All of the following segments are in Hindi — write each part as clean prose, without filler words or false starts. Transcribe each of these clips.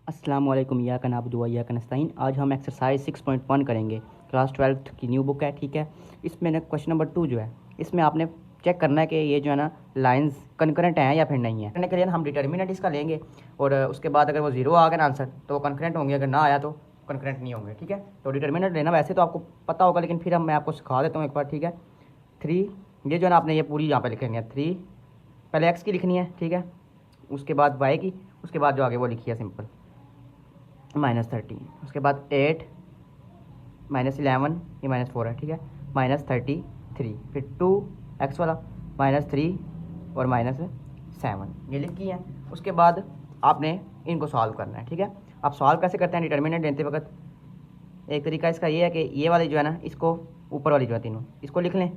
अस्सलाम वालेकुम या का नाबुदु व या का नस्तईन। आज हम एक्सरसाइज 6.1 करेंगे। क्लास 12th की न्यू बुक है, ठीक है। इसमें ना क्वेश्चन नंबर 2 जो है, इसमें आपने चेक करना है कि ये जो है ना लाइंस कनकरेंट हैं या फिर नहीं है। करने के लिए हम डिटर्मिनेंट इसका लेंगे और उसके बाद अगर वो जीरो आ गया ना आंसर तो कनकरेंट होंगे, अगर ना आया तो कनकरेंट नहीं होंगे, ठीक है। तो डिटर्मिनेंट लेना वैसे तो आपको पता होगा, लेकिन फिर मैं आपको सिखा देता हूँ एक बार, ठीक है। 3, ये जो है ना आपने ये पूरी यहाँ पर लिखेंगे 3, पहले एक्स की लिखनी है, ठीक है। उसके बाद वाई की, उसके बाद जो आगे वो लिखी है सिंपल -13, उसके बाद 8 -11, ये -4 है, ठीक है। -33, फिर 2 एक्स वाला -3 और -7, ये लिखी है। उसके बाद आपने इनको सॉल्व करना है, ठीक है। आप सॉल्व कैसे करते हैं डिटर्मिनेंट लेते वक्त? एक तरीका इसका ये है कि ये वाली जो है ना, इसको ऊपर वाली जो है तीनों, इसको लिख लें,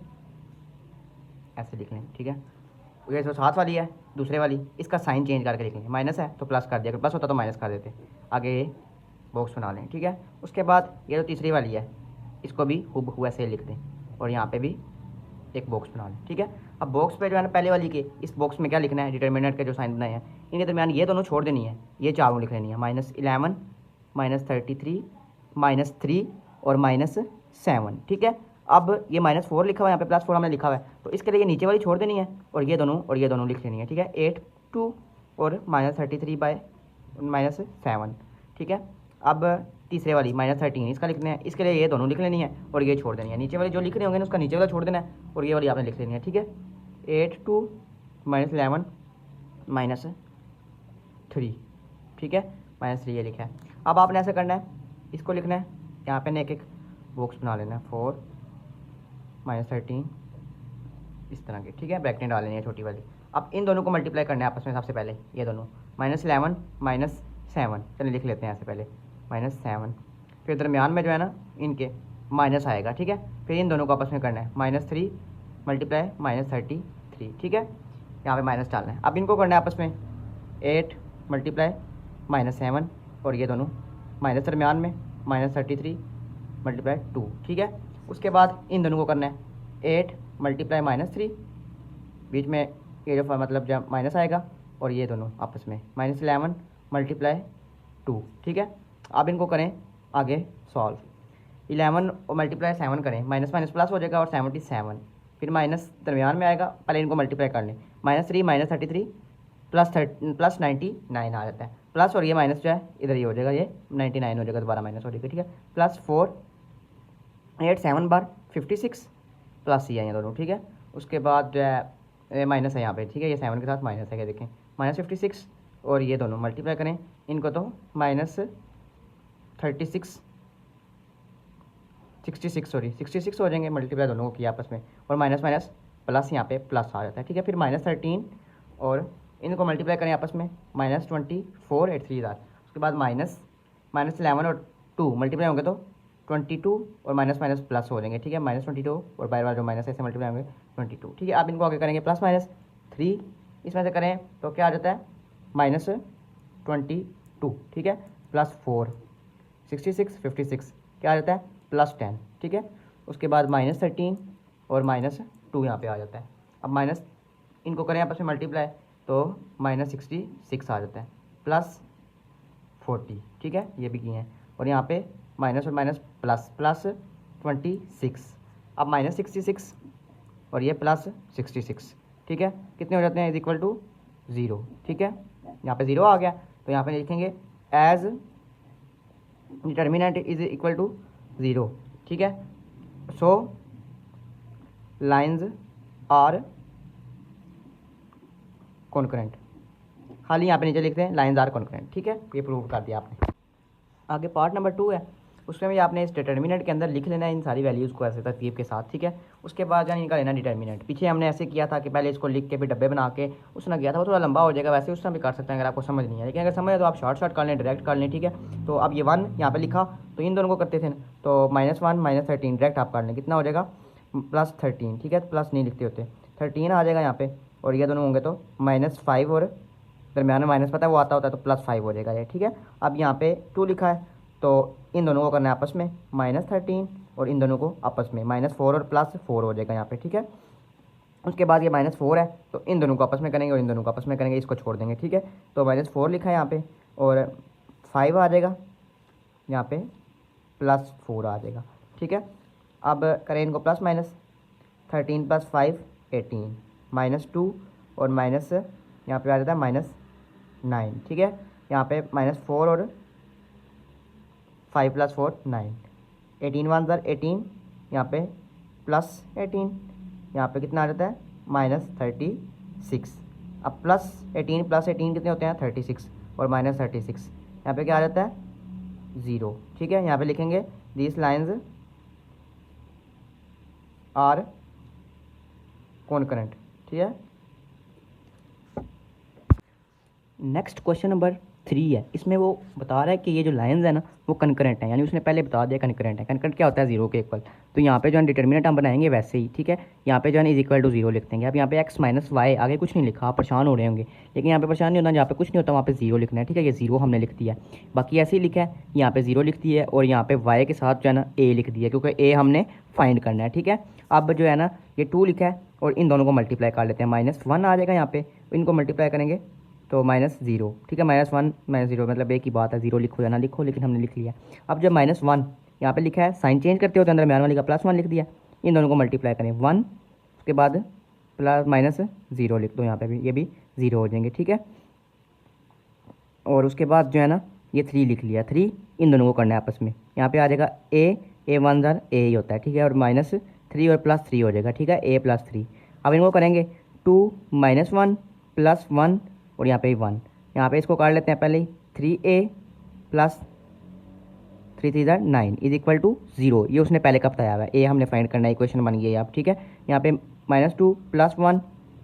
ऐसे लिख लें, ठीक है। ये जो साथ वाली है दूसरे वाली, इसका साइन चेंज करके लिख लें। माइनस है तो प्लस कर दिया, अगर प्लस होता तो माइनस कर देते। आगे ये बॉक्स बना लें, ठीक है। उसके बाद ये जो तीसरी वाली है, इसको भी हूबहू ऐसे लिख दें और यहाँ पे भी एक बॉक्स बना लें, ठीक है। अब बॉक्स पे जो है ना पहले वाली के इस बॉक्स में क्या लिखना है, डिटर्मिनेंट के जो साइन बनाए हैं इनके दरमियान ये दोनों छोड़ देनी है, ये चारों लिख लेनी है। -11, -33, -3 और -7, ठीक है। अब ये -4 लिखा हुआ है, यहाँ पे +4 हमने लिखा हुआ है, तो इसके लिए ये नीचे वाली छोड़ देनी है और ये दोनों लिख लेनी है, ठीक है। 8, 2 और -33/-7, ठीक है। अब तीसरे वाली -13, इसका लिखना है, इसके लिए ये दोनों लिख लेनी है और ये छोड़ देनी है। नीचे वाली जो लिख रहे होंगे ना उसका नीचे वाला छोड़ देना है और ये वाली आपने लिख लेनी है, ठीक है। 8, 2 -11 -3, ठीक है। -3 ये लिखा है। अब आपने ऐसा करना है, इसको लिखना है, यहाँ पे ना एक एक बॉक्स बना लेना है। 4 -13 इस तरह की, ठीक है। ब्रैकेट डाल लेनी है छोटी वाली। अब इन दोनों को मल्टीप्लाई करना है आपस में सबसे पहले, ये दोनों -11 -7, चलिए लिख लेते हैं ऐसे पहले -7, फिर दरमियान में जो है ना इनके माइनस आएगा, ठीक है। फिर इन दोनों को आपस में करना है -3 मल्टीप्लाई -33, ठीक है। यहाँ पे माइनस डालना है। अब इनको करना है आपस में 8 मल्टीप्लाई -7 और ये दोनों माइनस दरमियान में -33 मल्टीप्लाई 2, ठीक है। उसके बाद इन दोनों को करना है 8 मल्टीप्लाई -3, बीच में ये जो मतलब जब माइनस आएगा और ये दोनों आपस में -11 मल्टीप्लाई 2, ठीक है। अब इनको करें आगे सॉल्व। 11 और मल्टीप्लाई 7 करें, माइनस माइनस प्लस हो जाएगा और 77, फिर माइनस दरमियान में आएगा, पहले इनको मल्टीप्लाई कर लें। -3 -33 +99 आ जाता है, प्लस और ये माइनस जो है इधर ही हो जाएगा, ये 99 हो जाएगा, दोबारा माइनस हो जाएगा, ठीक है। +4 8 7 बार 56 प्लस ही है ये दोनों, ठीक है। उसके बाद जो है माइनस है यहाँ पे, ठीक है, ये 7 के साथ माइनस है, क्या देखें -56 और ये दोनों मल्टीप्लाई करें इनको तो -36 66 हो जाएंगे, मल्टीप्लाई दोनों को किया आपस में, और माइनस माइनस प्लस यहाँ पे प्लस आ जाता है, ठीक है। फिर -13 और इनको मल्टीप्लाई करें आपस में -24 8 3 उसके बाद -11 और 2 मल्टीप्लाई होंगे तो 22 और माइनस माइनस प्लस हो जाएंगे, ठीक है। -22 और बार बार जो माइनस ऐसे मल्टीप्लाई होंगे 22, ठीक है। आप इनको आगे करेंगे +-3, इसमें से करें तो क्या आ जाता है -22, ठीक है। +4 66 56 क्या आ जाता है +10, ठीक है। उसके बाद -13 और -2 यहाँ पे आ जाता है। अब माइनस इनको करें आपस में मल्टीप्लाई तो -66 आ जाता है, +40, ठीक है, ये भी किए हैं। और यहाँ पे माइनस और माइनस प्लस +26, अब -66 और ये +66, ठीक है, कितने हो जाते हैं =0, ठीक है। यहाँ पे 0 आ गया तो यहाँ पे लिखेंगे एज डिटर्मिनेंट =0, ठीक है। सो लाइन्स आर कॉन्करेंट, खाली यहाँ पे नीचे लिखते हैं लाइन्स आर कॉन्करेंट, ठीक है। ये प्रूव कर दिया आपने। आगे पार्ट नंबर 2 है, उसमें भी आपने इस डिटर्मिनेंट के अंदर लिख लेना है इन सारी वैल्यूज़ को ऐसे तरतीब के साथ, ठीक है। उसके बाद यानी इनका लेना डिटर्मिनेंट। पीछे हमने ऐसे किया था कि पहले इसको लिख के फिर डब्बे बना के उसने किया था, वो थोड़ा लंबा हो जाएगा, वैसे उसमें भी कर सकते हैं अगर आपको समझ नहीं है, लेकिन अगर समझ है तो आप शॉर्ट कर लें, डायरेक्ट कर लें, ठीक है। तो अब ये 1 यहाँ पे लिखा तो इन दोनों को करते थे तो -1 -13 डायरेक्ट आप कर लें, कितना हो जाएगा +13, ठीक है। प्लस नहीं लिखते होते, 13 आ जाएगा यहाँ पे, और ये दोनों होंगे तो -5 और दरमियान में माइनस पता है वो आता होता है तो +5 हो जाएगा ये, ठीक है। अब यहाँ पे 2 लिखा है तो इन दोनों को करना है आपस में -13 और इन दोनों को आपस में -4 और +4 हो जाएगा यहाँ पे, ठीक है। उसके बाद ये -4 है तो इन दोनों को आपस में करेंगे और इन दोनों को आपस में करेंगे, इसको छोड़ देंगे, ठीक है। तो -4 लिखा है यहाँ पे और 5 आ जाएगा, यहाँ पे +4 आ जाएगा, ठीक है। अब करें इनको प्लस माइनस, 13 + 5 18, -2 और माइनस यहाँ पे आ जाता है -9, ठीक है। यहाँ पे -4 और 5 + 4 9, 18 × 1 = 18, यहाँ पे +18, यहाँ पे कितना आ जाता है -36। अब +18 + 18 कितने होते हैं 36 और -36, यहाँ पे क्या आ जाता है 0, ठीक है। यहाँ पे लिखेंगे दीज लाइन्स आर कॉन्करेंट, ठीक है। नेक्स्ट क्वेश्चन नंबर 3 है, इसमें वो बता रहा है कि ये जो लाइन्स है ना वो कनकरेंट है, यानी उसने पहले बता दिया कनकरेंट है। कनकरेंट क्या होता है 0 के इक्वल। तो यहाँ पे जो है डिटर्मिनेंट हम बनाएंगे वैसे ही, ठीक है। यहाँ पे जो है = 0 लिख देंगे। अब यहाँ पे x - y आगे कुछ नहीं लिखा, आप परेशान हो रहे होंगे, लेकिन यहाँ पे परेशान नहीं होना, जहाँ पे कुछ नहीं होता वहाँ पे 0 लिखना है, ठीक है। ये 0 हमने लिख दिया, बाकी ऐसे ही लिखा है, यहाँ पे 0 लिख दिया है और यहाँ पे y के साथ जो है ना a लिख दिया, क्योंकि a हमने फाइंड करना है, ठीक है। अब जो है ना ये 2 लिखा है और इन दोनों को मल्टीप्लाई कर लेते हैं, -1 आ जाएगा यहाँ पे, इनको मल्टीप्लाई करेंगे तो -0, ठीक है। -1 -0 मतलब एक ही बात है, 0 लिखो या ना लिखो, लेकिन हमने लिख लिया। अब जब -1 यहाँ पे लिखा है, साइन चेंज करते होते अंदर दरम्यान वाली का +1 लिख दिया, इन दोनों को मल्टीप्लाई करें 1, उसके बाद -0 लिख दो, यहाँ पे भी ये भी 0 हो जाएंगे, ठीक है। और उसके बाद जो है ना ये 3 लिख लिया, 3 इन दोनों को करना है आपस में, यहाँ पे आ जाएगा a1 * a ही होता है, ठीक है। और -3 और +3 हो जाएगा, ठीक है, a + 3। अब इनको करेंगे 2 - 1 + 1 और यहाँ पे 1, यहाँ पे इसको काट लेते हैं पहले ही, 3a + 3 × 3 = 9 = 0। ये उसने पहले का बताया हुआ है, a हमने फाइंड करना है, इक्वेशन बन गई है आप, ठीक है। यहाँ पे -2 + 1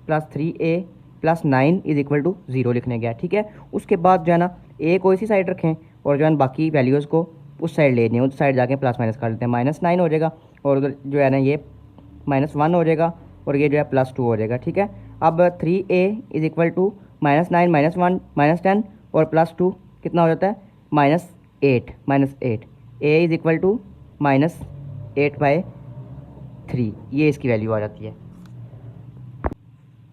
+ 3a + 9 = 0 लिखने गया, ठीक है। उसके बाद जो है ना a को इसी साइड रखें और जो है बाकी वैल्यूज़ को उस साइड ले लें, उस साइड जाके प्लस माइनस कर लेते हैं, -9 हो जाएगा और उधर जो है ना ये -1 हो जाएगा और ये जो है +2 हो जाएगा, ठीक है। अब 3a = -9 -1 -10 और +2 कितना हो जाता है -8 a = -8/3, ये इसकी वैल्यू आ जाती है।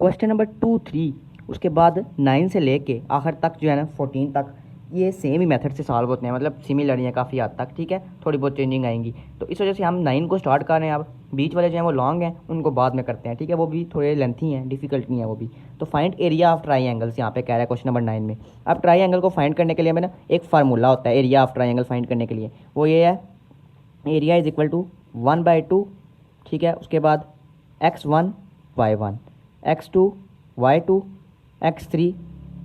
क्वेश्चन नंबर 2 3, उसके बाद 9 से लेके आखिर तक जो है ना 14 तक ये सेम ही मेथड से सॉल्व होते हैं, मतलब सिमिलर हैं काफ़ी हद तक, ठीक है। थोड़ी बहुत चेंजिंग आएंगी, तो इस वजह से हम 9 को स्टार्ट कर रहे हैं। अब बीच वाले जो हैं वो लॉन्ग हैं, उनको बाद में करते हैं, ठीक है। वो भी थोड़े लेंथी हैं, डिफिकल्ट नहीं है वो भी। तो फाइंड एरिया ऑफ ट्राइंगल्स यहाँ पे कह रहा है क्वेश्चन नंबर 9 में। अब ट्राइंगल को फाइंड करने के लिए हमें ना एक फार्मूला होता है एरिया ऑफ ट्राइंगल फाइंड करने के लिए, वो ये है एरिया = 1/2, ठीक है। उसके बाद x1 y1 x2 y2 x3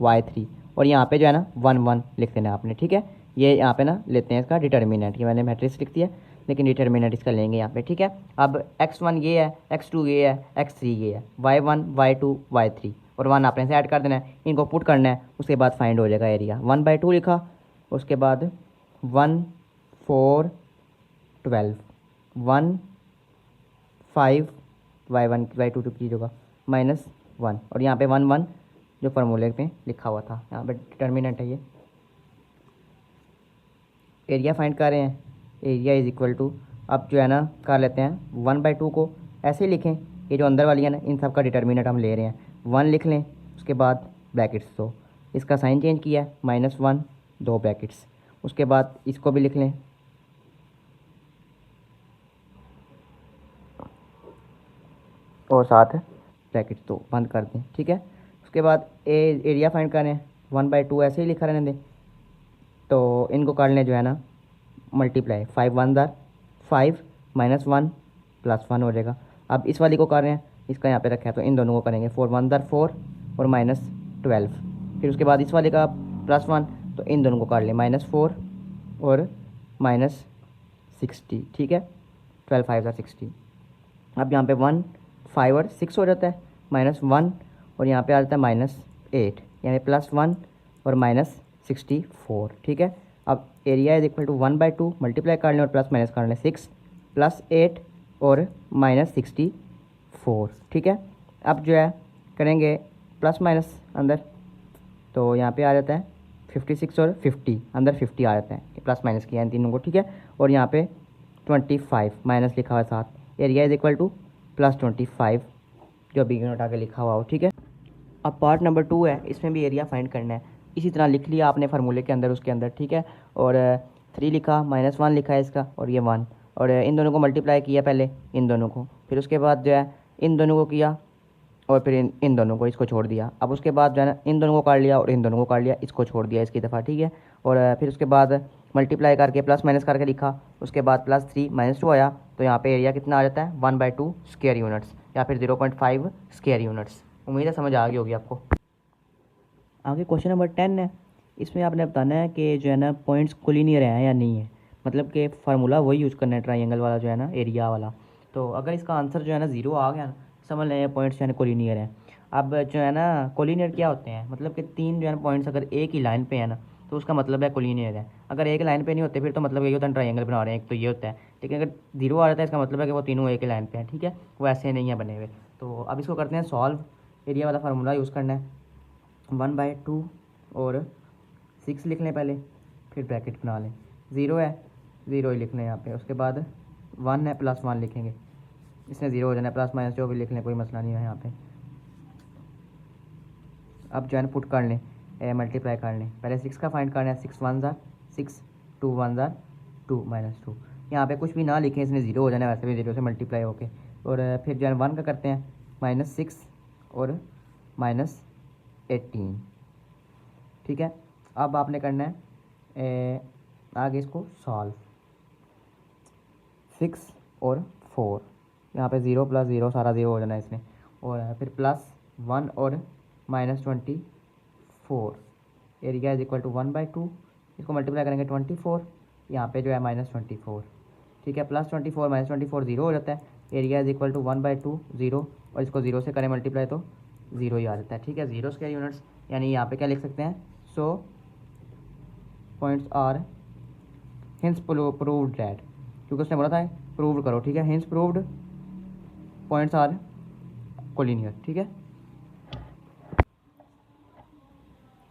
y3 और यहाँ पे जो है ना 1 1 लिख देना आपने, ठीक है। ये यहाँ पे ना लेते हैं इसका डिटर्मिनेंट, ये मैंने मैट्रिक्स लिख दिया, लेकिन डिटर्मिनेंट इसका लेंगे यहाँ पे, ठीक है। अब x1 ये है, x2 ये है, x3 ये है, y1 y2 y3 और 1 आपने से ऐड कर देना है, इनको पुट करना है, उसके बाद फाइंड हो जाएगा एरिया। 1/2 लिखा, उसके बाद 1 4 12 1 5 y1 y2 की जगह -1 और यहाँ पे 1 1 जो फार्मूले पे लिखा हुआ था, यहाँ पे डिटर्मिनेंट है ये। एरिया फाइंड कर रहे हैं, एरिया = अब जो है ना कर लेते हैं 1/2 को ऐसे ही लिखें, ये जो अंदर वाली है ना इन सब का डिटर्मिनेंट हम ले रहे हैं, 1 लिख लें, उसके बाद ब्रैकेट्स, तो इसका साइन चेंज किया है -1 2 ब्रैकेट्स, उसके बाद इसको भी लिख लें और साथ ब्रैकेट्स तो बंद कर दें, ठीक है। उसके बाद एरिया फाइंड करें, 1/2 ऐसे ही लिखा रहने दें, तो इनको कर लें जो है ना मल्टीप्लाई, 5 1 = 5 -1 +1 हो जाएगा। अब इस वाली को कर रहे हैं, इसका यहाँ पे रखा है, तो इन दोनों को करेंगे 4 1 = 4 और -12, फिर उसके बाद इस वाले का +1, तो इन दोनों को कर लें -4 और -60, ठीक है। 12 5 = 60। अब यहाँ पे 1 5 और 6 हो जाता है, -1 और यहाँ पे आ जाता है -8, यहाँ पे +1 और -64, ठीक है। अब एरिया = 1/2 मल्टीप्लाई कर लें और प्लस माइनस कर लें, 6 + 8 और -64, ठीक है। अब जो है करेंगे प्लस माइनस अंदर, तो यहाँ पे आ जाता है 56 और 50, अंदर 50 आ जाता है, प्लस माइनस किया इन तीनों को, ठीक है। और यहाँ पे 25 माइनस लिखा हुआ है साथ, एरिया = +25 जो भी यूनिट आगे लिखा हुआ हो, ठीक है। अब पार्ट नंबर 2 है, इसमें भी एरिया फाइंड करना है। इसी तरह लिख लिया आपने फार्मूले के अंदर, उसके अंदर, ठीक है। और 3 लिखा, -1 लिखा है इसका, और ये 1, और इन दोनों को मल्टीप्लाई किया पहले, इन दोनों को, फिर उसके बाद जो है इन दोनों को किया, और फिर इन दोनों को, इसको छोड़ दिया। अब उसके बाद जो है ना इन दोनों को काट लिया और इन दोनों को काट लिया, इसको छोड़ दिया इसकी दफ़ा, ठीक है। और फिर उसके बाद मल्टीप्लाई करके प्लस माइनस करके लिखा, उसके बाद +3 -2 आया, तो यहाँ पे एरिया कितना आ जाता है 1/2 स्क्वायर यूनिट्स, या फिर 0.5 स्क्वायर यूनिट्स। उम्मीद है समझ आ गई होगी आपको। आगे क्वेश्चन नंबर 10 है। इसमें आपने बताना है कि जो है ना पॉइंट्स कोलिनियर हैं या नहीं है, मतलब कि फार्मूला वही यूज़ करना है ट्राइंगल वाला जो है ना, एरिया वाला। तो अगर इसका आंसर जो है ना 0 आ गया ना, समझ लें पॉइंट्स जो है ना कोलिनियर हैं। अब जो है ना कोलिनियर क्या होते हैं, मतलब कि 3 जो है ना पॉइंट्स अगर एक ही लाइन पे है ना, तो उसका मतलब है कोलिनियर है। अगर एक लाइन पे नहीं होते फिर तो मतलब यही होता है ट्राइंगल बना रहे हैं, एक तो ये होता है। लेकिन अगर 0 आ जाता है इसका मतलब है कि वो तीनों एक ही लाइन पे हैं, ठीक है, वो ऐसे नहीं है बने हुए। तो अब इसको करते हैं सॉल्व। एरिया वाला फार्मूला यूज़ करना है, 1/2 और 6 लिख लें पहले, फिर ब्रैकेट बना लें। 0 है, 0 ही लिख लें यहाँ पे, उसके बाद 1 है, +1 लिखेंगे, इसमें 0 हो जाना है, प्लस माइनस जो भी लिख लें, कोई मसला नहीं है यहाँ पे। अब जो है पुट कर लें, मल्टीप्लाई कर लें। पहले 6 का फाइंड करना है, 6 1 ज़ा 6, 2 1 ज़ा 2 -2। यहाँ पे कुछ भी ना लिखें, इसमें 0 हो जाना है, वैसे भी 0 से मल्टीप्लाई होके। और फिर जो है 1 का करते हैं, -6 और -18, ठीक है। अब आपने करना है आगे इसको सॉल्व। 6 और 4, यहाँ पे 0 + 0 सारा 0 हो जाना है इसमें, और फिर +1 और -24, एरिया इज इक्वल टू 1/2। इसको मल्टीप्लाई करेंगे 24, यहाँ पे जो है -24, ठीक है। +24 -24 0 हो जाता है, एरिया इज इक्वल टू 1/2 0, और इसको 0 से करें मल्टीप्लाई तो 0 ही आ जाता है, ठीक है। 0 स्क्वायर यूनिट्स, यानी यहाँ पे क्या लिख सकते हैं, so points are hence proved that, क्योंकि उसने बोला था प्रूव करो, ठीक है। Hence proved points are collinear, ठीक है।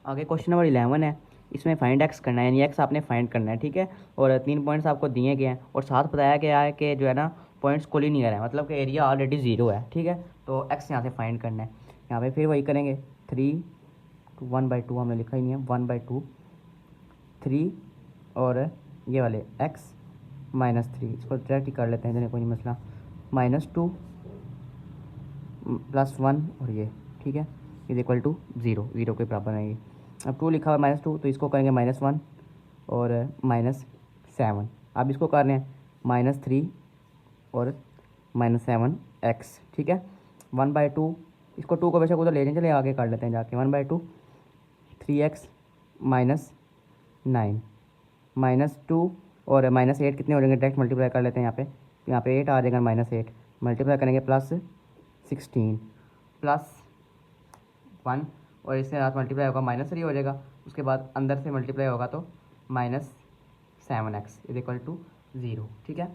आगे क्वेश्चन नंबर 11 है। इसमें फाइंड एक्स करना है, यानी एक्स आपने फाइंड करना है, ठीक है। और 3 पॉइंट्स आपको दिए गए हैं, और साथ बताया गया है कि जो है ना पॉइंट्स कोलिनियर है, मतलब कि एरिया ऑलरेडी 0 है, ठीक है। तो एक्स यहाँ से फाइंड करना है। यहाँ पे फिर वही करेंगे, 3 1/2 हमने लिखा ही नहीं है, 1/2 3, और ये वाले x -3, इसको डायरेक्ट ही कर लेते हैं, जैसे कोई नहीं मसला, -2 +1 और ये, ठीक है, इज इक्वल टू 0, 0 के बराबर आएंगे। अब 2 लिखा हुआ है -2, तो इसको करेंगे -1 और -7। अब इसको कर रहे हैं -3 और -7x, ठीक है। 1/2, इसको 2 को वैसे उधर ले जाएं, चले आगे कर लेते हैं जाके, 1/2 3x -9 -2 और -8 कितने हो जाएंगे, डायरेक्ट मल्टीप्लाई कर लेते हैं यहाँ पे 8 आ जाएगा, -8 मल्टीप्लाई करेंगे +16 +1, और इससे साथ मल्टीप्लाई होगा -3 हो जाएगा, उसके बाद अंदर से मल्टीप्लाई होगा तो -7x इज इक्वल टू 0, ठीक है।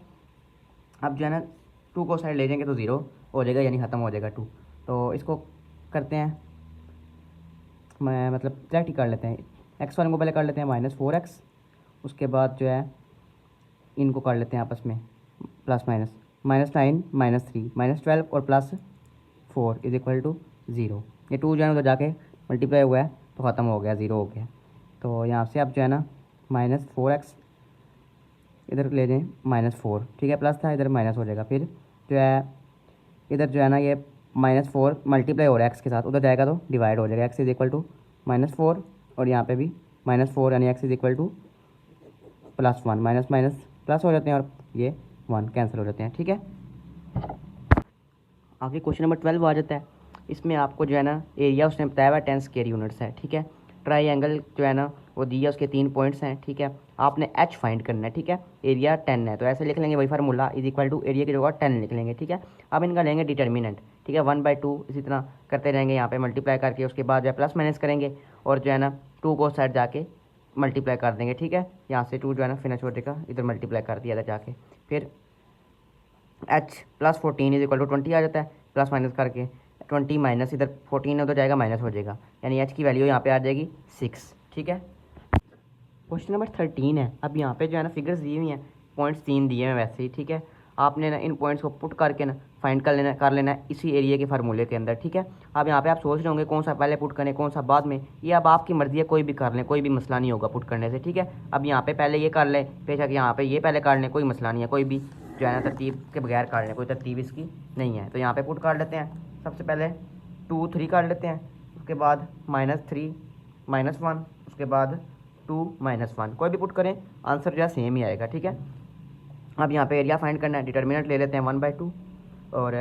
अब जो है ना 2 को साइड ले जाएंगे तो 0 हो जाएगा, यानी ख़त्म हो जाएगा 2। तो इसको करते हैं, मैं मतलब डायरेक्ट ही कर लेते हैं, x1 को पहले कर लेते हैं -4x, उसके बाद जो है इनको कर लेते हैं आपस में प्लस माइनस, -9 -3 -12 और +4 इज इक्वल टू 0। ये 2 जो है उधर जाके मल्टीप्लाई हुआ है तो ख़त्म हो गया, 0 हो गया। तो यहाँ से आप जो है ना -4x इधर ले जाएं, -4, ठीक है, प्लस था इधर माइनस हो जाएगा, फिर जो है इधर जो है ना ये -4 मल्टीप्लाई हो रहा है एक्स के साथ, उधर जाएगा तो डिवाइड हो जाएगा, एक्स इज इक्वल टू -4, और यहाँ पे भी -4, यानी X is equal to +1, minus minus plus हो जाते हैं, और ये 1 कैंसिल हो जाते हैं, ठीक है। आगे क्वेश्चन नंबर 12 आ जाता है। इसमें आपको जो है ना एरिया उसने बताया हुआ 10 स्क्वायर यूनिट्स है, ठीक है। ट्राइंगल जो है ना वो दिया, उसके 3 पॉइंट्स हैं, ठीक है। आपने एच फाइंड करना है, ठीक है। एरिया 10 है तो ऐसे लिख लेंगे, वही formula is equal to area की जगह 10 लिख लेंगे, ठीक है। अब इनका लेंगे डिटर्मिनेंट, ठीक है, 1/2 इसी तरह करते रहेंगे, यहाँ पे मल्टीप्लाई करके उसके बाद जो है प्लस माइनस करेंगे, और जो है ना 2 को साइड जाके मल्टीप्लाई कर देंगे, ठीक है। यहाँ से 2 जो है ना फिनिश हो जाएगा, इधर मल्टीप्लाई कर दिया था जाके, फिर h +14 इज इक्वल टू 20 आ जाता है, प्लस माइनस करके 20 माइनस इधर 14 उधर जाएगा, माइनस हो जाएगा, यानी h की वैल्यू यहाँ पे आ जाएगी 6, ठीक है। क्वेश्चन नंबर 13 है। अब यहाँ पे जो है ना फिगर्स दी हुई हैं, पॉइंट्स 3 दिए हैं वैसे ही, ठीक है। आपने ना इन पॉइंट्स को पुट करके ना फाइंड कर लेना है इसी एरिया के फार्मूले के अंदर, ठीक है। अब यहाँ पे आप सोच रहे होंगे कौन सा पहले पुट करें कौन सा बाद में, ये अब आपकी मर्जी है, कोई भी कर लें, कोई भी मसला नहीं होगा पुट करने से, ठीक है। अब यहाँ पे पहले ये कर लें, बेशक यहाँ पे ये पहले कर लें, कोई मसला नहीं है, कोई भी जो है ना तरतीब के बगैर कर लें, कोई तरतीब इसकी नहीं है। तो यहाँ पे पुट कर लेते हैं, सबसे पहले 2 3 कर लेते हैं, उसके बाद -3 -1, उसके बाद 2 -1, कोई भी पुट करें आंसर जो है सेम ही आएगा, ठीक है। अब यहाँ पे एरिया फाइंड करना है, डिटर्मिनेंट ले लेते हैं 1/2 और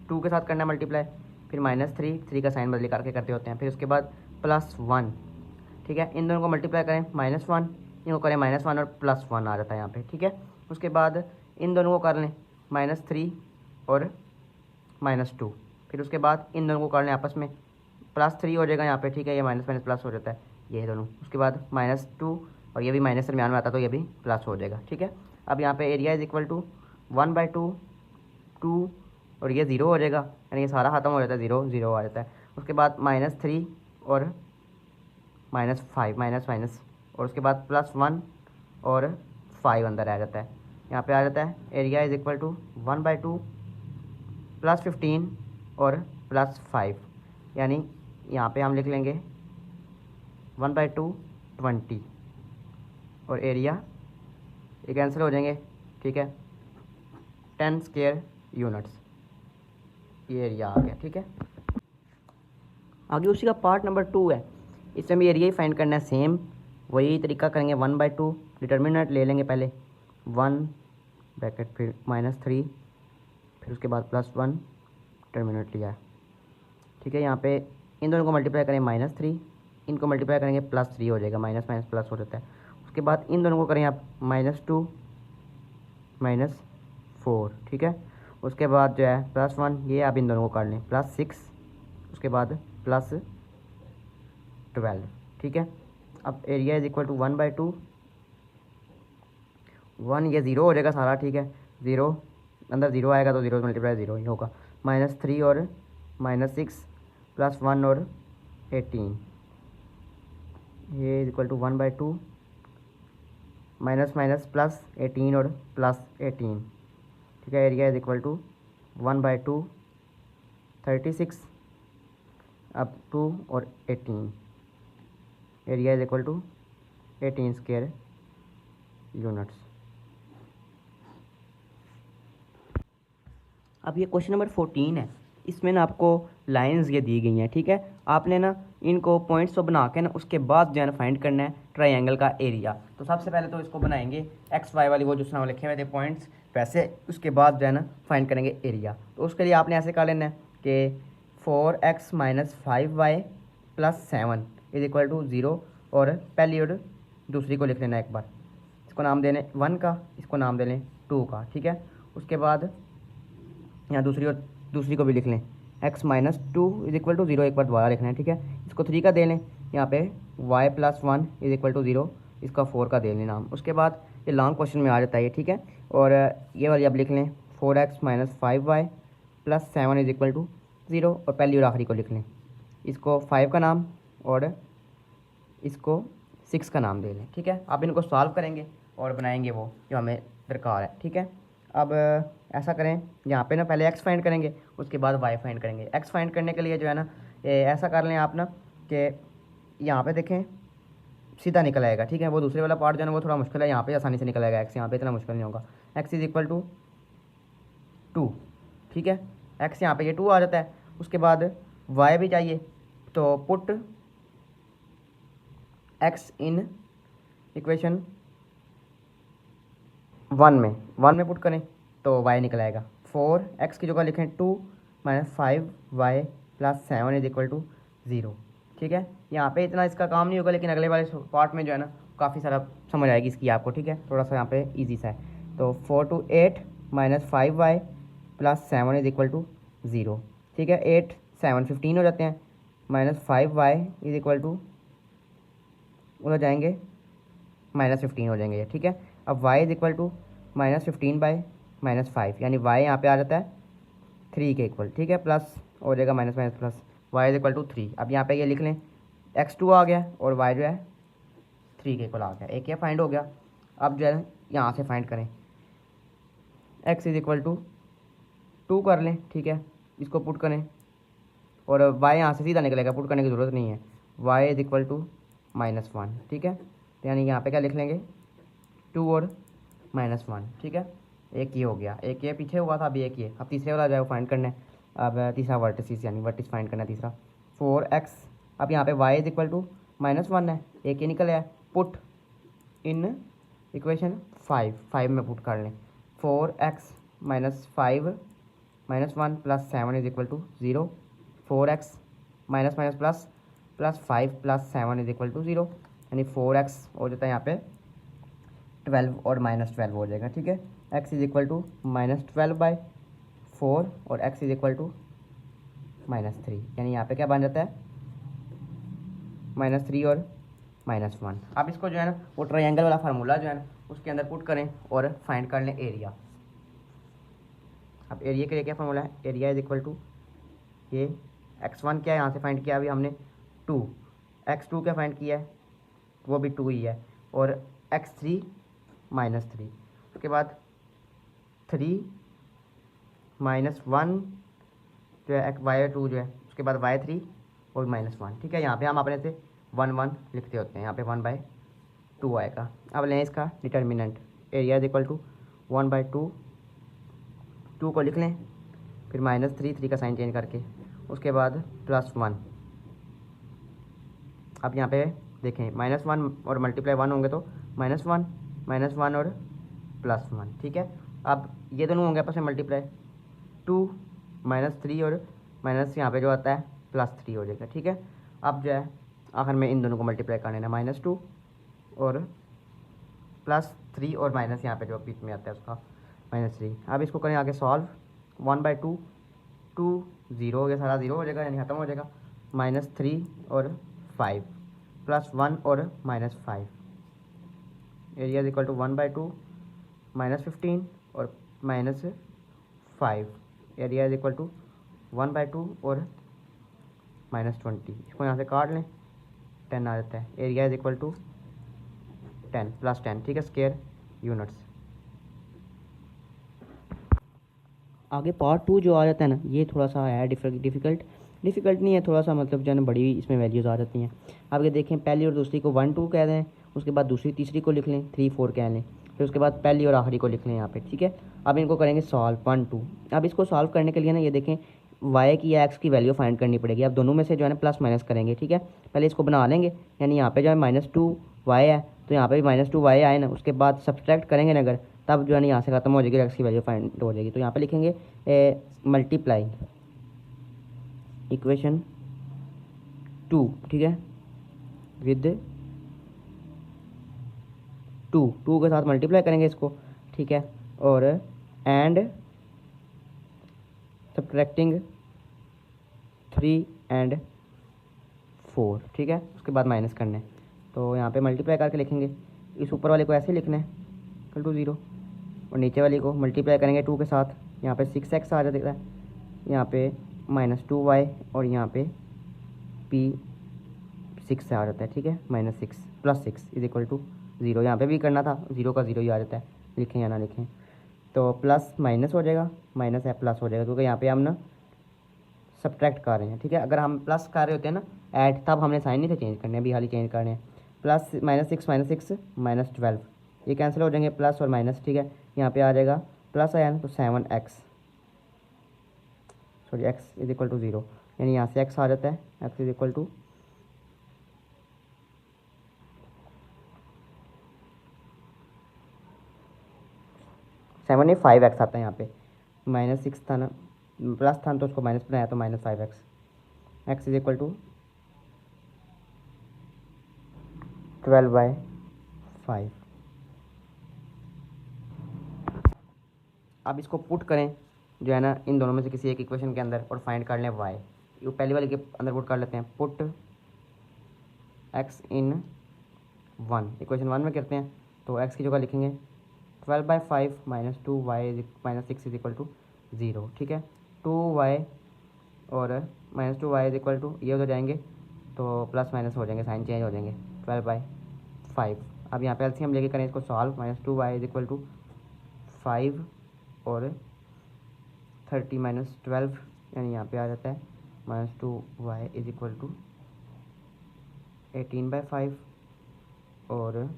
2 के साथ करना है मल्टीप्लाई, फिर -3 का साइन बदली करके करते होते हैं, फिर उसके बाद +1, ठीक है। इन दोनों को मल्टीप्लाई करें -1, इनको करें -1 और +1 आ जाता है यहाँ पे, ठीक है। उसके बाद इन दोनों को कर लें -3 और -2, फिर उसके बाद इन दोनों को कर लें आपस में, +3 हो जाएगा यहाँ पे, ठीक है, ये माइनस माइनस प्लस हो जाता है ये दोनों। उसके बाद -2 और ये भी माइनस दरमियान में आता है तो ये भी प्लस हो जाएगा, ठीक है। अब यहाँ पे एरिया इज इक्वल टू 1/2 2 और ये 0 हो जाएगा, यानी ये सारा ख़त्म हो जाता है, 0 0 आ जाता है। उसके बाद -3 और -5 माइनस और उसके बाद +1 और 5 अंदर आ जाता है। यहाँ पे आ जाता है एरिया इज इक्वल टू 1/2 +15 और +5, यानी यहाँ पे हम लिख लेंगे 1/2 20 और एरिया ये कैंसिल हो जाएंगे, ठीक है, 10 स्क्वायर यूनिट्स, ये एरिया आ गया, ठीक है। आगे उसी का पार्ट नंबर 2 है, इसमें भी एरिया ही फाइंड करना है, सेम वही तरीका करेंगे। 1/2 डिटर्मिनेंट ले लेंगे पहले 1 ब्रैकेट फिर -3 फिर उसके बाद +1 डिटर्मिनेंट लिया, ठीक है। यहाँ पे इन दोनों को मल्टीप्लाई करें -3, इनको मल्टीप्लाई करेंगे +3 हो जाएगा, माइनस माइनस प्लस हो जाता है। उसके बाद इन दोनों को करें आप -2 -4, ठीक है। उसके बाद जो है +1, ये आप इन दोनों को कर लें +6, उसके बाद +12, ठीक है। अब एरिया इज इक्वल टू 1/2 1, ये 0 हो जाएगा सारा, ठीक है, 0 अंदर 0 आएगा तो 0 मल्टीप्लाई 0 ही होगा, -3 और -6 +1 और 18, ये is equal to 1/2 minus minus +18 और +18, ठीक है। एरिया इज इक्वल टू 1/2 36 अब 2 और 18, area is equal to 18 square units. अब ये क्वेश्चन नंबर 14 है, इसमें ना आपको लाइंस ये दी गई हैं, ठीक है। आपने ना इनको पॉइंट्स तो बना के ना उसके बाद जो है ना फाइंड करना है ट्रायंगल का एरिया। तो सबसे पहले तो इसको बनाएंगे XY वाली वो जो लिखे हुए थे पॉइंट्स वैसे, उसके बाद जो है ना फाइंड करेंगे एरिया। तो उसके लिए आपने ऐसे कर लेना है कि 4x - 5y + 7 is equal to 0 और पहली और दूसरी को लिख लेना एक बार, इसको नाम देने 1 का, इसको नाम दे लें 2 का, ठीक है। उसके बाद यहाँ दूसरी को भी लिख लें x - 2 इज इक्वल टू 0, एक बार दोबारा लिखना है, ठीक है। इसको 3 का दे लें, यहाँ पे y + 1 इज इक्वल टू 0, इसका 4 का दे लें नाम। उसके बाद ये लॉन्ग क्वेश्चन में आ जाता है ये, ठीक है। और ये वाली अब लिख लें 4x - 5y + 7 is equal to 0 और पहली और आखिरी को लिख लें, इसको 5 का नाम और इसको 6 का नाम दे लें, ठीक है। अब इनको सॉल्व करेंगे और बनाएंगे वो जो हमें दरकार है, ठीक है। अब ऐसा करें, यहाँ पे ना पहले x फाइंड करेंगे उसके बाद y फाइंड करेंगे। x फाइंड करने के लिए जो है ना ऐसा कर लें आप ना कि यहाँ पे देखें सीधा निकल आएगा, ठीक है। वो दूसरे वाला पार्ट जो है ना वो थोड़ा मुश्किल है, यहाँ पे आसानी से निकल आएगा x, यहाँ पे इतना मुश्किल नहीं होगा। x इज इक्वल टू 2, ठीक है, x यहाँ पे ये 2 आ जाता है। उसके बाद y भी चाहिए तो पुट x इन इक्वेशन 1 में पुट करें तो y निकल आएगा। 4x की जगह लिखें 2 - 5y + 7 इज इक्वल टू 0, ठीक है। यहाँ पे इतना इसका काम नहीं होगा, लेकिन अगले वाले पार्ट में जो है ना काफ़ी सारा समझ आएगी इसकी आपको, ठीक है। थोड़ा सा यहाँ पे इजी सा है। तो 4 to 8 - 5y + 7 is equal to 0, ठीक है। 8 7 15 हो जाते हैं, -5y इज इक्वल टू उधर जाएंगे -15 हो जाएंगे, ठीक है। अब y इज इक्वल टू -15/-5, यानी y यहाँ पे आ जाता है 3 के इक्वल, ठीक है, प्लस हो जाएगा minus minus plus, y is equal to 3। अब यहाँ पे ये लिख लें x2 आ गया और y जो है 3 के इक्वल आ गया, एक ये फाइंड हो गया। अब जो है यहाँ से फाइंड करें एक्स इज इक्वल टू 2 कर लें, ठीक है, इसको पुट करें और वाई यहाँ से सीधा निकलेगा, पुट करने की ज़रूरत नहीं है। वाई इज इक्वल टू -1, ठीक है, तो यानी यहाँ पे क्या लिख लेंगे 2 और -1, ठीक है। एक ये हो गया, एक ये पीछे हुआ था, अभी एक ये, अब तीसरे वाला जो है वो फाइंड करना है। अब तीसरा वर्टिस यानी वर्टिस फाइंड करना है तीसरा 4x। अब यहाँ पे y इज इक्वल टू -1 है, एक ये निकल आया, पुट इन इक्वेशन 5 में पुट कर लें 4x -5 -1 + 7 is equal to 0। 4x minus minus plus plus 5 + 7 is equal to 0, यानी 4x हो जाता है यहाँ पे 12 और -12 हो जाएगा, ठीक है। x इज इक्वल टू -12/4 और x इज इक्वल टू -3, यानी यहाँ पे क्या बन जाता है -3 और -1। अब इसको जो है ना वो ट्रायंगल वाला फार्मूला जो है ना उसके अंदर पुट करें और फाइंड कर लें एरिया। अब एरिया के लिए क्या फार्मूला है, एरिया इज इक्वल टू ये x1 क्या है यहाँ से फाइंड किया अभी हमने 2, x2 क्या फाइंड किया है वो भी 2 ही है, और x3 -3, उसके बाद 3 -1 जो है y2 जो है, उसके बाद y3 और -1, ठीक है। यहाँ पे हम अपने से 1 1 लिखते होते हैं, यहाँ पे 1/2 आएगा। अब लें इसका determinant, area is equal to 1/2, 2 को लिख लें, फिर -3 का साइन चेंज करके, उसके बाद +1। अब यहाँ पे देखें -1 और मल्टीप्लाई 1 होंगे तो -1 -1 और +1, ठीक है। अब ये दोनों होंगे आपस में मल्टीप्लाई, 2 -3 और माइनस यहाँ पे जो आता है +3 हो जाएगा, ठीक है। अब जो है आखिर में इन दोनों को मल्टीप्लाई करने ना, -2 और +3 और माइनस यहाँ पे जो बीच में आता है उसका -3। अब इसको करें आगे सॉल्व, 1/2, 2 0 हो गया, सारा 0 हो जाएगा, यानी ख़त्म हो जाएगा। -3 और 5 +1 और -5, एरिया इज इक्वल टू 1/2 -15 और -5, एरिया इज इक्वल टू 1/2 और -20। इसको यहाँ से काट लें, 10 आ जाता है, एरिया इज इक्वल टू 10 + 10, ठीक है, स्क्वायर यूनिट्स। आगे पार्ट 2 जो आ जाता है ना ये थोड़ा सा है डिफ़िकल्ट नहीं है, थोड़ा सा मतलब जो है ना बड़ी इसमें वैल्यूज़ आ जाती हैं। अब ये देखें पहली और दूसरी को 1 2 कह दें, उसके बाद दूसरी तीसरी को लिख लें 3 4 कह लें, फिर उसके बाद पहली और आखिरी को लिख लें यहाँ पे, ठीक है। अब इनको करेंगे सॉल्व 1 2। अब इसको सॉल्व करने के लिए ना ये देखें y की या x की वैल्यू फाइंड करनी पड़ेगी। अब दोनों में से जो है ना प्लस माइनस करेंगे, ठीक है। पहले इसको बना लेंगे, यानी यहाँ पे जो है -2y है तो यहाँ पे भी -2y आए ना, उसके बाद सब्सट्रैक्ट करेंगे ना अगर, तब जो है ना यहाँ से ख़त्म हो जाएगी, x की वैल्यू फाइंड हो जाएगी। तो यहाँ पे लिखेंगे मल्टीप्लाई इक्वेशन 2, ठीक है, विद 2 के साथ मल्टीप्लाई करेंगे इसको, ठीक है, और एंड सब्ट्रैक्टिंग 3 और 4, ठीक है, उसके बाद माइनस करने। तो यहाँ पे मल्टीप्लाई करके लिखेंगे, इस ऊपर वाले को ऐसे लिखना है इक्वल टू 0, और नीचे वाली को मल्टीप्लाई करेंगे 2 के साथ, यहाँ पे 6x आ जाता है, यहाँ पे -2y और यहाँ पे p 6 आ जाता है, ठीक है, -6 + 6 इज इक्वल टू 0। यहाँ पे भी करना था, 0 का 0 ही आ जाता है, लिखें या ना लिखें, तो प्लस माइनस हो जाएगा, माइनस है प्लस हो जाएगा, क्योंकि यहाँ पे हम ना सब्ट्रैक्ट कर रहे हैं, ठीक है। अगर हम प्लस कर रहे होते हैं ना ऐड, तब हमने साइन नहीं थे चेंज करने, अभी हाल ही चेंज करने हैं। प्लस -6 -12 ये कैंसिल हो जाएंगे, प्लस और माइनस, ठीक है। यहाँ पे आ जाएगा प्लस आया ना तो 7x, sorry x is equal to 0, यानी यहाँ से x आ जाता है, x इज इक्वल टू 7 नहीं 5x आता है। यहाँ पे -6 था ना, प्लस था तो उसको माइनस बनाया तो -5x, x is equal to 12/5। अब इसको पुट करें जो है ना इन दोनों में से किसी एक इक्वेशन के अंदर और फाइंड कर लें y। ये पहली वाले के अंदर पुट कर लेते हैं, पुट x इन 1, इक्वेशन 1 में करते हैं, तो x की जगह लिखेंगे 12/5 -2y -6 इज इक्वल टू 0, ठीक है। 2y और -2y इज इक्वल टू ये उधर जाएंगे तो प्लस माइनस हो जाएंगे, साइन चेंज हो जाएंगे, 12/5। अब यहाँ पे एलसीएम लेके करें इसको solve, -2y is equal to 5 और 30 माइनस 12 यानी यहाँ पे आ जाता है -2y इज इक्वल टू 18/5 और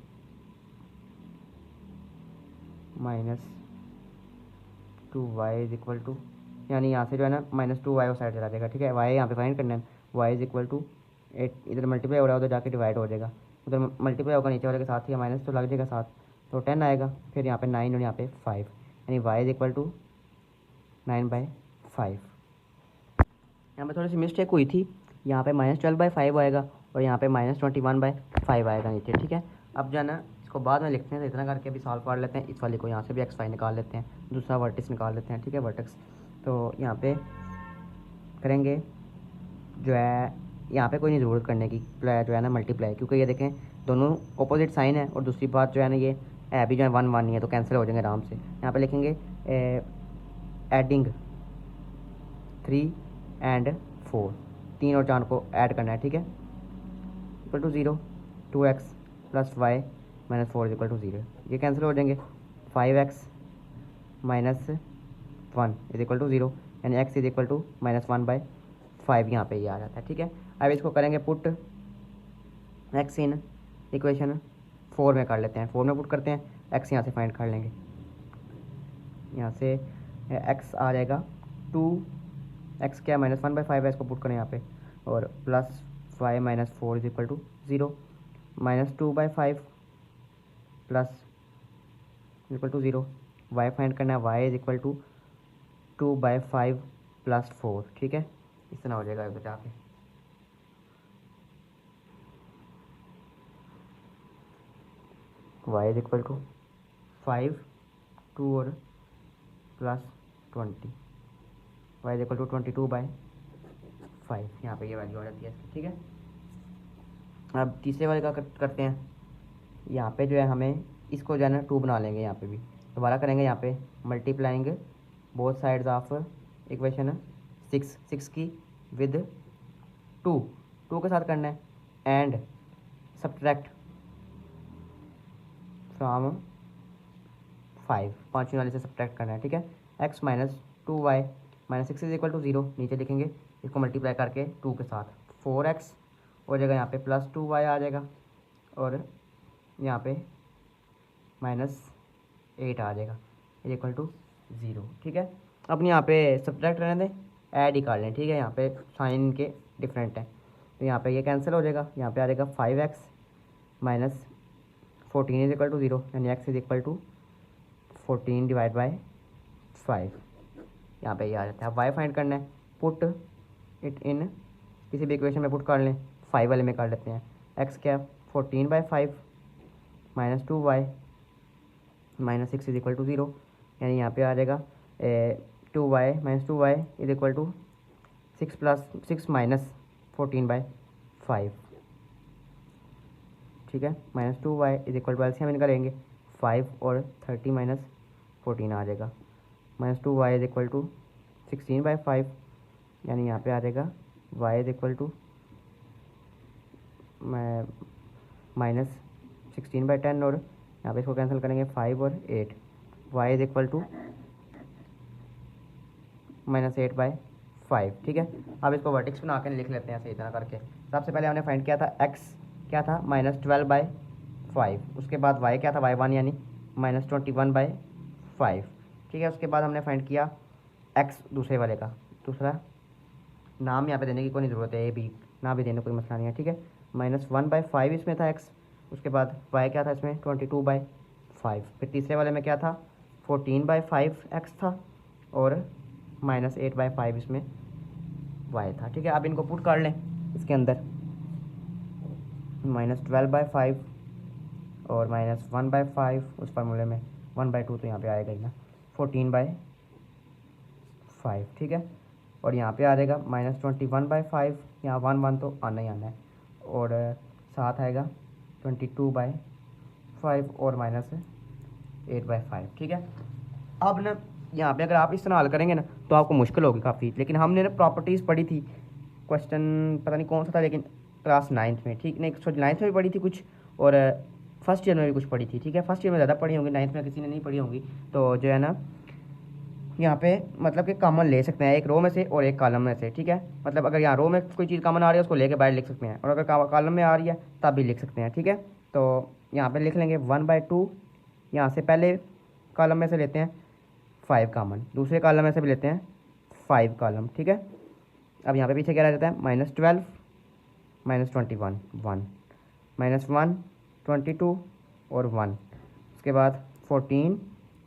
-2y इज इक्वल टू, यानी यहाँ से जो है ना -2y उस साइड चला जाएगा। ठीक है, y यहाँ पे फाइंड करना है, y इज इक्वल टू 8, इधर मल्टीप्लाई हो रहा है उधर जाके डिवाइड हो जाएगा, उधर मल्टीप्लाई होगा नीचे वाले के साथ ही, माइनस तो लग जाएगा साथ, तो 10 आएगा। फिर यहाँ पे 9 और यहाँ पे 5, यानी y इज इक्वल टू 9/5। यहाँ पे थोड़ी सी मिस्टेक हुई थी, यहाँ पे -12/5 आएगा और यहाँ पे -21/5 आएगा नीचे। ठीक है, अब जो है ना इसको बाद में लिखते हैं, तो इतना करके अभी सॉल्व कर लेते हैं। इस वाले को यहाँ से भी x5 निकाल लेते हैं, दूसरा वर्टिक्स निकाल लेते हैं। ठीक है, वर्टेक्स तो यहाँ पे करेंगे जो है, यहाँ पे कोई नहीं ज़रूरत करने की जो है ना मल्टीप्लाई, क्योंकि ये देखें दोनों ऑपोजिट साइन है, और दूसरी बात जो है ना ये भी जो है 1 1 ही है, तो कैंसिल हो जाएंगे आराम से। यहाँ पे लिखेंगे एडिंग 3 एंड 4, 3 और 4 को ऐड करना है। ठीक है, equal to 0, 2x plus y minus 4 is equal to 0, ये कैंसिल हो जाएंगे। 5x minus 1 is equal to 0, यानी x इज इक्वल टू -1/5 यहाँ पे ये आ जाता है। ठीक है, अब इसको करेंगे पुट x इन इक्वेशन 4 में कर लेते हैं, 4 में पुट करते हैं, x यहाँ से फाइंड कर लेंगे। यहाँ से x आ जाएगा 2x क्या -1/5 है, इसको पुट करें यहाँ पे, और plus y minus 4 is equal to 0, -2/5 plus equal to 0, y find करना है, y is equal to 2/5 plus 4। ठीक है, इस तरह हो जाएगा बचा के। y इज इक्वल टू 5, 2 और plus 20, y is equal to 22/5, यहाँ पे ये वैल्यू आ जाती है इसकी। ठीक है, अब तीसरे वाले का करते हैं। यहाँ पे जो है हमें इसको जो है ना 2 बना लेंगे, यहाँ पे भी दोबारा करेंगे, यहाँ पे multiplying both sides of equation 6 की विद 2 के साथ करना है, एंड सब्ट्रैक्ट फ्रॉम 5, पाँचवीं वाले से सब्ट्रैक्ट करना है। ठीक है, x minus 2y minus 6 is equal to 0, नीचे लिखेंगे इसको मल्टीप्लाई करके 2 के साथ, 4x हो जाएगा, यहाँ पे प्लस 2y आ जाएगा, और यहाँ पे -8 आ जाएगा इज इक्वल टू 0। ठीक है, अब यहाँ पे सब्ट्रैक्ट रहने दें, ऐड ही कर लें। ठीक है, यहाँ पे साइन के डिफरेंट हैं, तो यहाँ पे ये कैंसिल हो जाएगा, यहाँ पे आ जाएगा 5x minus 14 is equal to 0, यानी x is equal to 14 divide by 5, यहाँ पे ये आ जाता है। y फाइंड करना है, पुट इट इन किसी भी इक्वेशन में पुट कर लें, 5 वाले में कर लेते हैं, x क्या 14/5 minus 2y minus 6 is equal to 0, यानी यहाँ पे आ जाएगा 2y minus 2y is equal to 6 plus 6 minus 14/5। ठीक है, -2y is equal to LCM निकालेंगे, 5 और 30 माइनस 14 आ जाएगा, -2y इज इक्वल टू 16/5, यानी यहाँ पे आ जाएगा y इज इक्वल टू -16/10, और यहाँ पे इसको कैंसिल करेंगे 5 और 8, y इज इक्वल टू -8/5। ठीक है, अब इसको वर्टेक्स बना के लिख लेते हैं सही तरह करके। सबसे पहले हमने फाइंड किया था x क्या था -12/5, उसके बाद y क्या था y1 यानी -21/5। ठीक है, उसके बाद हमने फाइंड किया x दूसरे वाले का, दूसरा नाम यहाँ पे देने की कोई नहीं ज़रूरत है, ए बी ना भी देने कोई मसला नहीं है। ठीक है, -1/5 इसमें था x, उसके बाद y क्या था इसमें 22/5, फिर तीसरे वाले में क्या था 14/5 x था, और -8/5 इसमें y था। ठीक है, अब इनको पुट कर लें इसके अंदर, -12/5 और -1/5 उस फार्मूले में, 1/2 तो यहाँ पे आएगा ही ना, 14/5। ठीक है, और यहाँ पे आ जाएगा -21/5, यहाँ 1 1 तो आना ही आना है, और साथ आएगा 22/5 और -8/5। ठीक है, अब ना यहाँ पे अगर आप इस तरह हल करेंगे ना तो आपको मुश्किल होगी काफ़ी, लेकिन हमने ना प्रॉपर्टीज़ पढ़ी थी, क्वेश्चन पता नहीं कौन सा था, लेकिन क्लास 9th में, ठीक नहीं, सॉरी 9th में भी पढ़ी थी कुछ, और फर्स्ट ईयर में भी कुछ पढ़ी थी। ठीक है, फर्स्ट ईयर में ज़्यादा पढ़ी होंगी, 9th में किसी ने नहीं पढ़ी होंगी, तो जो है ना यहाँ पे मतलब कि कॉमन ले सकते हैं एक रो में से और एक कॉलम में से, ठीक है। मतलब अगर यहाँ रो में कोई चीज़ कॉमन आ रही है उसको लेके बाहर लिख सकते हैं, और अगर कॉलम में आ रही है तब भी लिख सकते हैं, ठीक है। तो यहाँ पे लिख लेंगे 1/2। यहाँ से पहले कॉलम में से लेते हैं 5 कॉमन, दूसरे कॉलम में से भी लेते हैं 5 कॉलम, ठीक है। अब यहाँ पे पीछे क्या रह जाता है, -12 -21 1 -1 22 और 1, उसके बाद 14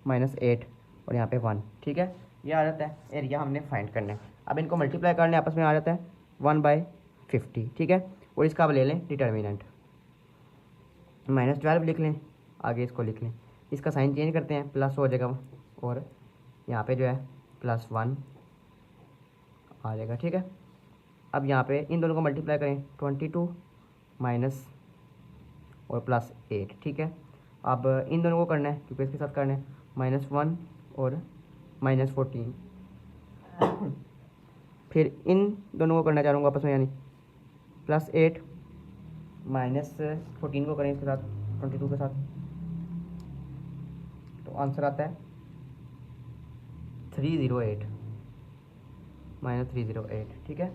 -8 और यहाँ पे 1, ठीक है। ये आ जाता है एरिया हमने फाइंड करना है। अब इनको मल्टीप्लाई करने आपस में आ जाता है 1/50, ठीक है। और इसका अब ले लें डिटर्मिनेंट, -12 लिख लें, आगे इसको लिख लें, इसका साइन चेंज करते हैं, प्लस हो जाएगा और यहाँ पे जो है +1 आ जाएगा, ठीक है। अब यहाँ पे इन दोनों को मल्टीप्लाई करें 22 माइनस और +8, ठीक है। अब इन दोनों को करना है क्योंकि इसके साथ करना है, -1 और -14, फिर इन दोनों को करना चाहूँगा आपस में, यानी +8 -14 को करें इसके साथ 22 के साथ, तो आंसर आता है 308 -308, ठीक है।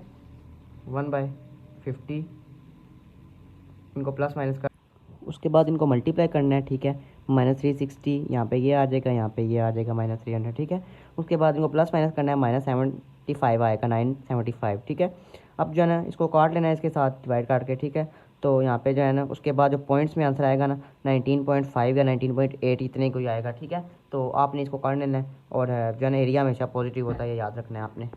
1/50, इनको प्लस माइनस कर, उसके बाद इनको मल्टीप्लाई करना है, ठीक है। -360 यहाँ पे ये आ जाएगा, यहाँ पे ये आ जाएगा -300, ठीक है। उसके बाद इनको प्लस माइनस करना है, -75 आएगा 975, ठीक है। अब जो है ना इसको काट लेना है इसके साथ डिवाइड काट के, ठीक है। तो यहाँ पे जो है ना उसके बाद जो पॉइंट्स में आंसर आएगा ना 19.5 या 19.8 इतने कोई आएगा, ठीक है। तो आपने इसको काट लेना है, और जो है ना एरिया हमेशा पॉजिटिव होता है, ये याद रखना है आपने।